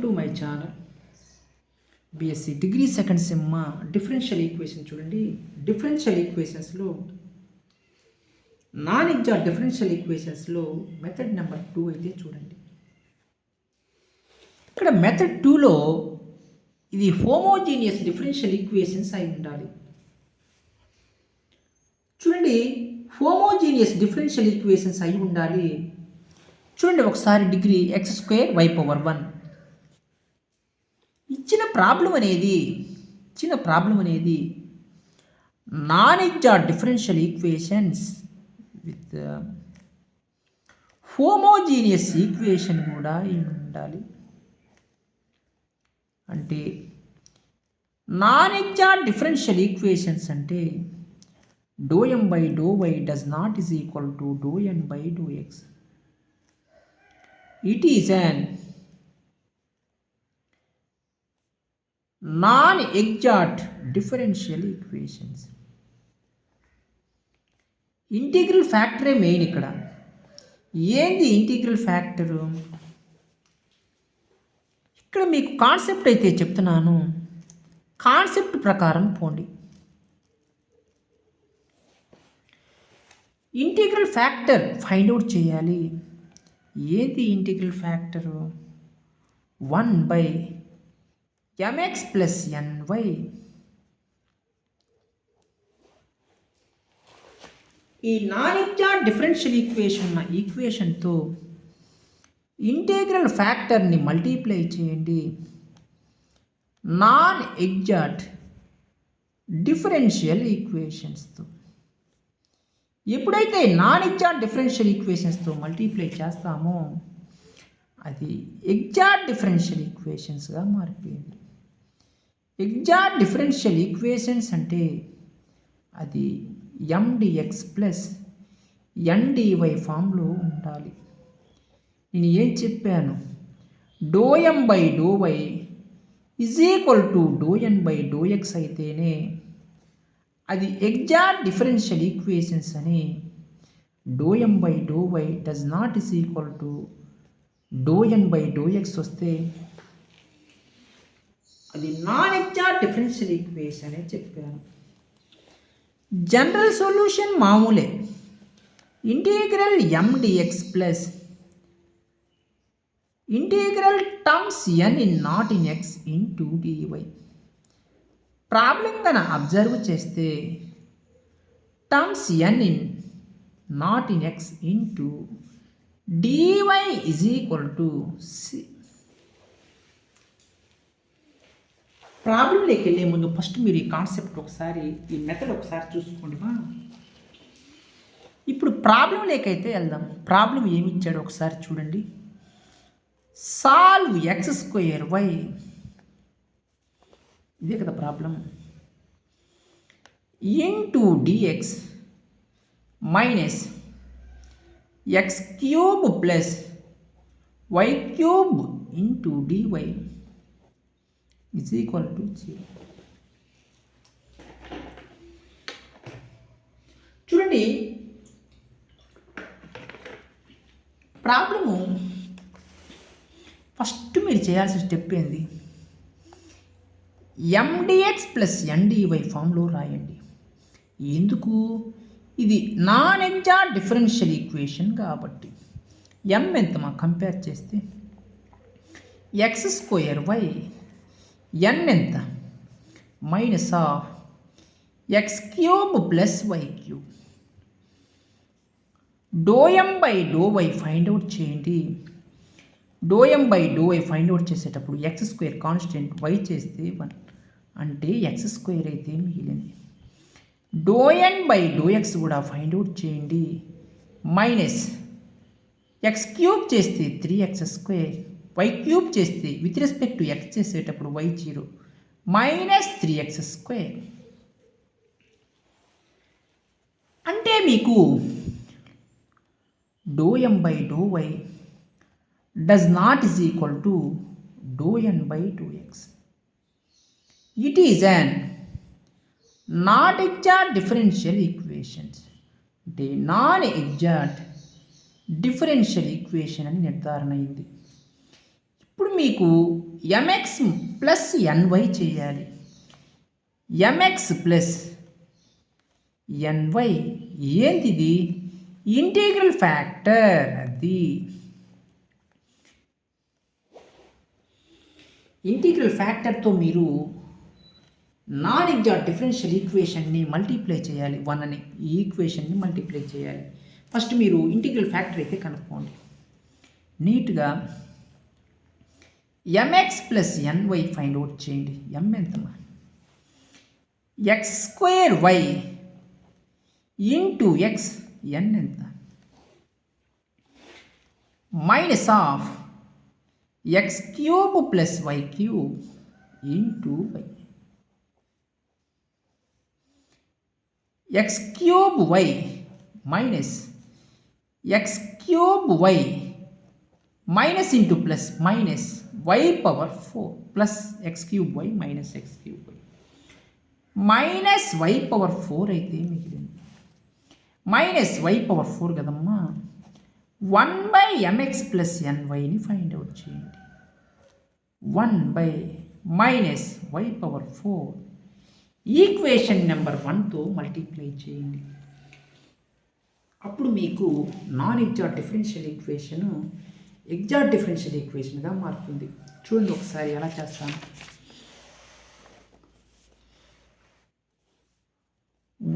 To my channel. BSc degree second sem differential equation చూడండి. Differential ఈక్వేషన్స్లో non exact differential ఈక్వేషన్స్లో method number 2 అయితే చూడండి. ఇక్కడ మెథడ్ 2లో ఇది హోమోజీనియస్ డిఫరెన్షియల్ ఈక్వేషన్స్ అయి ఉండాలి. చూడండి, హోమోజీనియస్ డిఫరెన్షియల్ ఈక్వేషన్స్ అయి ఉండాలి. చూడండి ఒకసారి డిగ్రీ x² y/1 ఇచ్చిన ప్రాబ్లం అనేది non exact differential equations with homogeneous equation కూడా ఉండాలి. అంటే నాన్ ఎగ్జాక్ట్ డిఫరెన్షియల్ ఈక్వేషన్స్ అంటే ∂m/∂y does not is equal to ∂n/∂x. It is an non-exact differential equations. Integral ఫ్యాక్టరే మెయిన్. ఇక్కడ ఏంది ఇంటిగ్రల్ ఫ్యాక్టరు? ఇక్కడ మీకు కాన్సెప్ట్ అయితే చెప్తున్నాను, కాన్సెప్ట్ ప్రకారం పోండి. ఇంటిగ్రల్ ఫ్యాక్టర్ ఫైండ్ అవుట్ చేయాలి. ఏంటి ఇంటిగ్రల్ ఫ్యాక్టరు? 1/mx + ny. ఈ నాన్ ఎగ్జాక్ట్ డిఫరెన్షియల్ ఈక్వేషన్తో ఇంటిగ్రల్ ఫ్యాక్టర్ని మల్టిప్లై చేయండి. నాన్ ఎగ్జాక్ట్ డిఫరెన్షియల్ ఈక్వేషన్స్తో ఎప్పుడైతే నాన్ ఎగ్జాక్ట్ డిఫరెన్షియల్ ఈక్వేషన్స్తో మల్టిప్లై చేస్తామో అది ఎగ్జాక్ట్ డిఫరెన్షియల్ ఈక్వేషన్స్గా మారిపోయింది. ఎగ్జాక్ట్ డిఫరెన్షియల్ ఈక్వేషన్స్ అంటే అది mdx + ndy ఫామ్లో ఉండాలి. నేను ఏం చెప్పాను? ∂m/∂y = ∂n/∂x అయితేనే అది ఎగ్జాక్ట్ డిఫరెన్షియల్ ఈక్వేషన్స్ అని. ∂m/∂y does not is equal to ∂n/∂x వస్తే అది నాన్ ఎగ్జాక్ట్ డిఫరెన్షియల్ ఈక్వేషన్ అని చెప్పాను. జనరల్ సొల్యూషన్ మామూలే. Integral mdx + integral terms n in not in x into dy. Problem కన్నా అబ్జర్వ్ చేస్తే terms n in not in x into dy = c. ప్రాబ్లంలోకి వెళ్ళే ముందు first మీరు ఈ కాన్సెప్ట్ ఒకసారి, ఈ మెథడ్ ఒకసారి చూసుకోండి. ఇప్పుడు ప్రాబ్లంలోకి అయితే వెళ్దాం. ప్రాబ్లం ఏమి ఇచ్చాడో ఒకసారి చూడండి. సాల్వ్ x²y, ఇదే కదా problem, into dx - x³ + y³ into dy = 0. చూడండి, ప్రాబ్లము ఫస్ట్ మీరు చేయాల్సిన స్టెప్ ఏంది? mdx + ndy ఫామ్లో రాయండి. ఎందుకు? ఇది నాన్ ఎగ్జాక్ట్ డిఫరెన్షియల్ ఈక్వేషన్ కాబట్టి. m ఎంత కంపేర్ చేస్తే x²y, n ఎంత? -x³ + y³. ∂m/∂y find out చేయండి. ∂m/∂y ఫైండ్ అవుట్ చేసేటప్పుడు x² కాన్స్టెంట్, y చేస్తే 1 అంటే x² అయితే మిగిలింది. ∂n/∂x కూడా ఫైండ్ అవుట్ చేయండి. -x³ చేస్తే 3x², y³ చేస్తే విత్ రెస్పెక్ట్ టు x చేసేటప్పుడు y0 -3x². అంటే మీకు ∂m/∂y does not is equal to ∂n/∂x. It is an not exact differential equations. అంటే నాన్ ఎగ్జాక్ట్ డిఫరెన్షియల్ ఈక్వేషన్ అని నిర్ధారణ అయింది. ఇప్పుడు మీకు ఎంఎక్స్ ప్లస్ ఎన్వై చేయాలి. ఎంఎక్స్ ప్లస్ ఎన్వై ఏంటిది? Integral factor. అది ఇంటిగ్రల్ ఫ్యాక్టర్తో మీరు నాన్ ఎగ్జాక్ట్ డిఫరెన్షియల్ ఈక్వేషన్ని మల్టిప్లై చేయాలి. 1 అని ఈ ఈక్వేషన్ని మల్టిప్లై చేయాలి. ఫస్ట్ మీరు ఇంటిగ్రల్ ఫ్యాక్టర్ అయితే కనుక్కోండి. నీట్గా m x plus n y find out చేయండి. ఎం ఎంతమా? X square y into x, n ఎంత? Minus of x cube plus y cube into y. X cube y minus x cube y minus into plus minus y power 4 plus x cube y minus x cube y minus y power 4 అయితే మిగిలింది. Minus y power 4 కదమ్మా. 1/mx plus ఎన్వైని find out చేయండి. 1 minus y power 4 equation number 1తో multiply చేయండి. అప్పుడు మీకు non exact differential equation exact differential ఈక్వేషన్గా మారుతుంది. చూడండి ఒకసారి ఎలా చేస్తాను.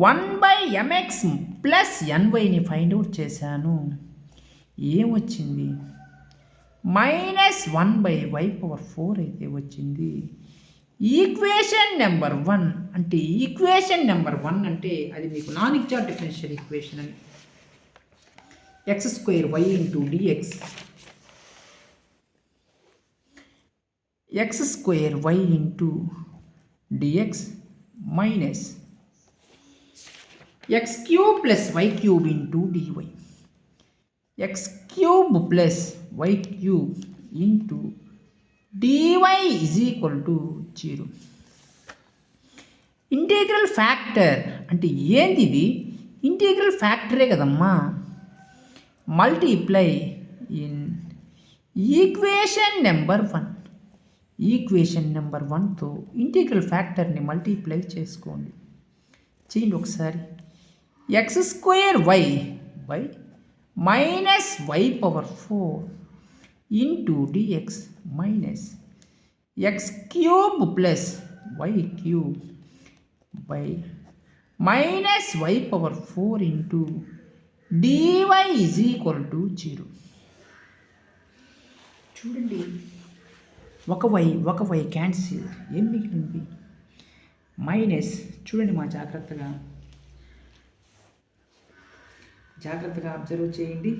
1/mx ప్లస్ ఎన్వైని ఫైండ్ అవుట్ చేశాను. ఏమొచ్చింది? మైనస్ 1/y పవర్ 4 అయితే వచ్చింది. ఈక్వేషన్ నెంబర్ 1 అంటే ఈక్వేషన్ నెంబర్ 1 అంటే అది మీకు నాన్ ఎగ్జాక్ట్ డిఫరెన్షియల్ ఈక్వేషన్ అని. X square y into d x, x square y into d x minus x cube plus y cube into d y, x cube plus y cube into DY is equal to 0. Integral factor అంటే ఏంది? ఇది integral ఫ్యాక్టరే కదమ్మా. Multiply in equation number 1. Equation number 1తో integral ఫ్యాక్టర్ని multiply చేసుకోండి. చేయండి ఒకసారి. X square y by minus y power 4 into d x minus x cube plus y cube by minus y power 4 into DY is equal to 0. చూడండి, ఒక why cancel. ఏం మిగిలింది? Minus. చూడండి మా జాగ్రత్తగా అబ్జర్వ్ చేయండి.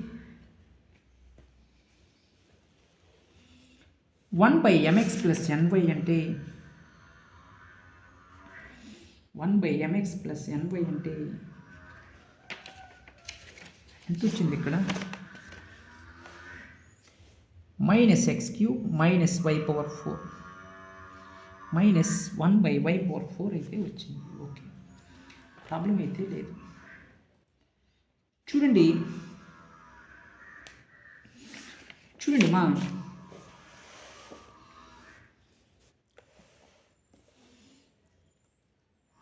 1/mx ప్లస్ ఎన్వై అంటే 1/mx plus NY అంటే ఎంత వచ్చింది ఇక్కడ? Minus x cube minus y power 4 minus 1/y power 4 అయితే వచ్చింది. ఓకే, ప్రాబ్లం అయితే లేదు. చూడండి మా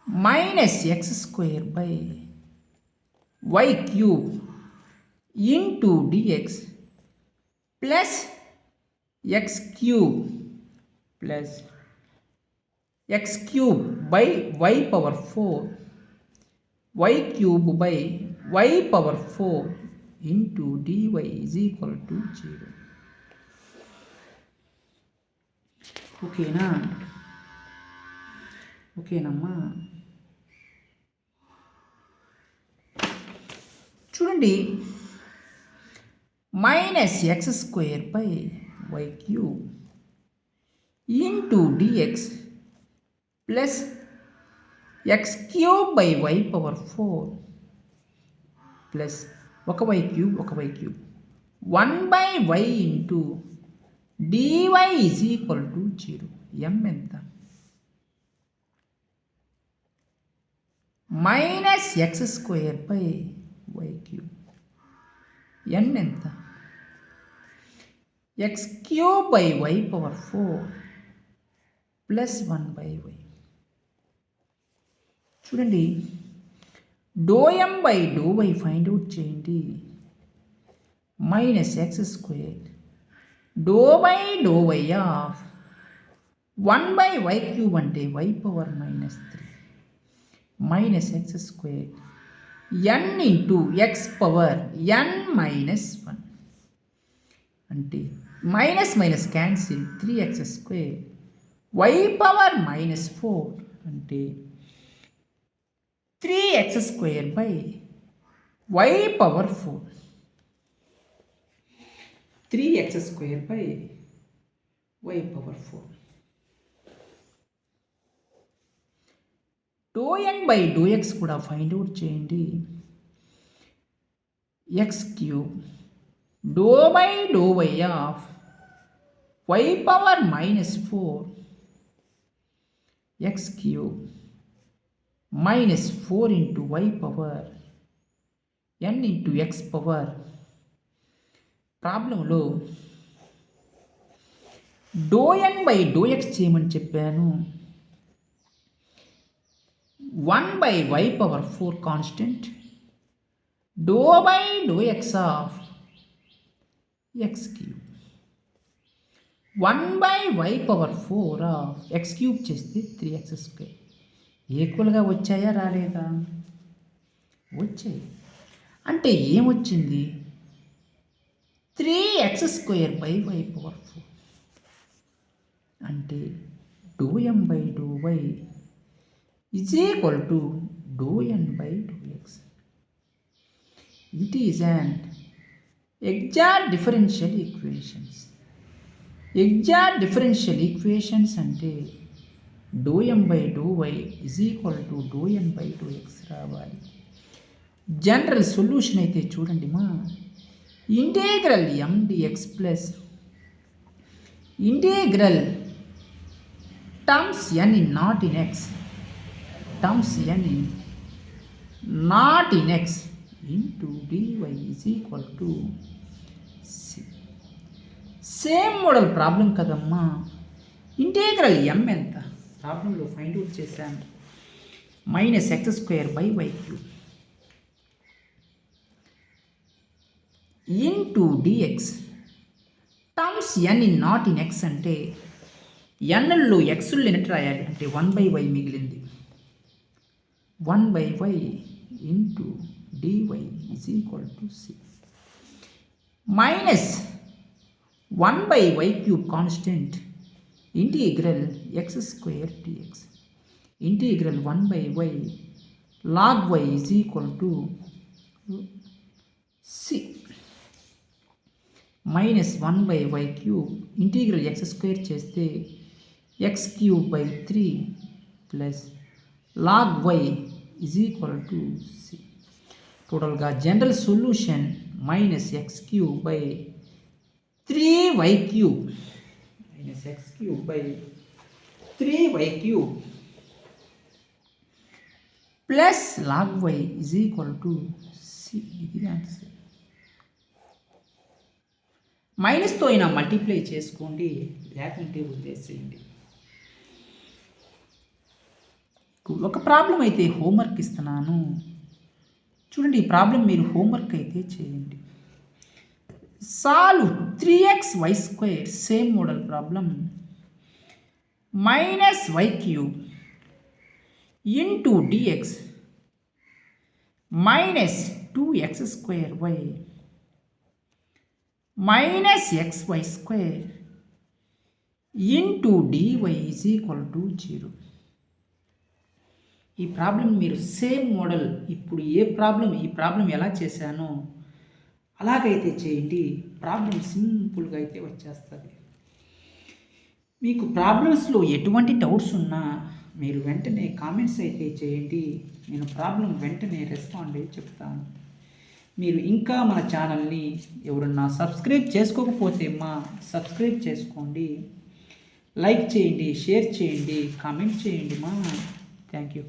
minus x square by y cube into dx plus x cube plus x cube by y power 4 y cube by y power 4 into DY is equal to 0. ఓకేనమ్మా. చూడండి, minus x square by y cube into dx plus x cube by y power 4 plus ఒక y cube 1/y into DY is equal to 0. M ఎంత? Minus x square by y cube. N ఎంత? X cube by y power 4 plus 1 by y. చూడండి, do m by do y find out చేయండి. Minus x square do by do y of 1 by y cube అంటే y power -3 minus x square n into x power n -1 అంటే minus minus cancel 3x square y power -4 అంటే 3x square by y power 4 3x square by y power 4. D n by d x కూడా find out చేయండి. X cube d by do y of y power -4 x cube -4 into y power n into x power. ప్రాబ్లంలో d n by d x చేయమని చెప్పాను. 1 by y power 4 constant d by d x of x cube 1 by y power 4 of x cube చేస్తే 3x square. ఈక్వల్గా వచ్చాయా రాలేదా? వచ్చాయి. అంటే ఏమొచ్చింది? 3x square by y power 4 అంటే డో m by do y is equal to dou n by dou x. It is an exact differential equations. Exact differential equations అంటే dou m by dou y is equal to dou n by dou x రావాలి. General solution అయితే చూడండి మా integral m dx plus integral terms n in not in x terms n in not in x into dy is equal to c. Same model problem కదమ్మా. Integral m ఎంత ప్రాబ్లంలో find out చేశాను. -x² by y cube into dx terms n in not in x అంటే nలో xలు ఎన్నిటి రాయాలి అంటే 1 by why మిగిలింది. 1 by y into dy is equal to c minus 1 by y cube constant integral x square dx integral 1 by y log y is equal to c minus 1 by y cube integral x square చేస్తే x cube by 3 plus log y is equal to c. టోటల్గా general solution -x cube by 3y cube -x cube by 3y cube plus log y is equal to c. ఇది answer. మైనస్తో అయినా multiply చేసుకోండి, లేకుంటే వదిలేసేయండి. ఒక problem అయితే homework ఇస్తున్నాను చూడండి. ఈ ప్రాబ్లం మీరు హోంవర్క్ అయితే చేయండి. Solve 3xy² same model problem -y cube into dx -2x² -xy² into dy is equal to 0. ఈ ప్రాబ్లం మీరు సేమ్ మోడల్ ఇప్పుడు ఈ ప్రాబ్లం ఎలా చేశానో అలాగైతే చేయండి. ప్రాబ్లం సింపుల్గా అయితే వచ్చేస్తుంది. మీకు ప్రాబ్లమ్స్లో ఎటువంటి డౌట్స్ ఉన్నా మీరు వెంటనే కామెంట్స్ అయితే చేయండి. నేను ప్రాబ్లం వెంటనే రెస్పాండ్ అయ్యి చెప్తాను. మీరు ఇంకా మన ఛానల్ని ఎవరన్నా సబ్స్క్రైబ్ చేసుకోకపోతే సబ్స్క్రైబ్ చేసుకోండి, లైక్ చేయండి, షేర్ చేయండి, కామెంట్ చేయండి. Thank you.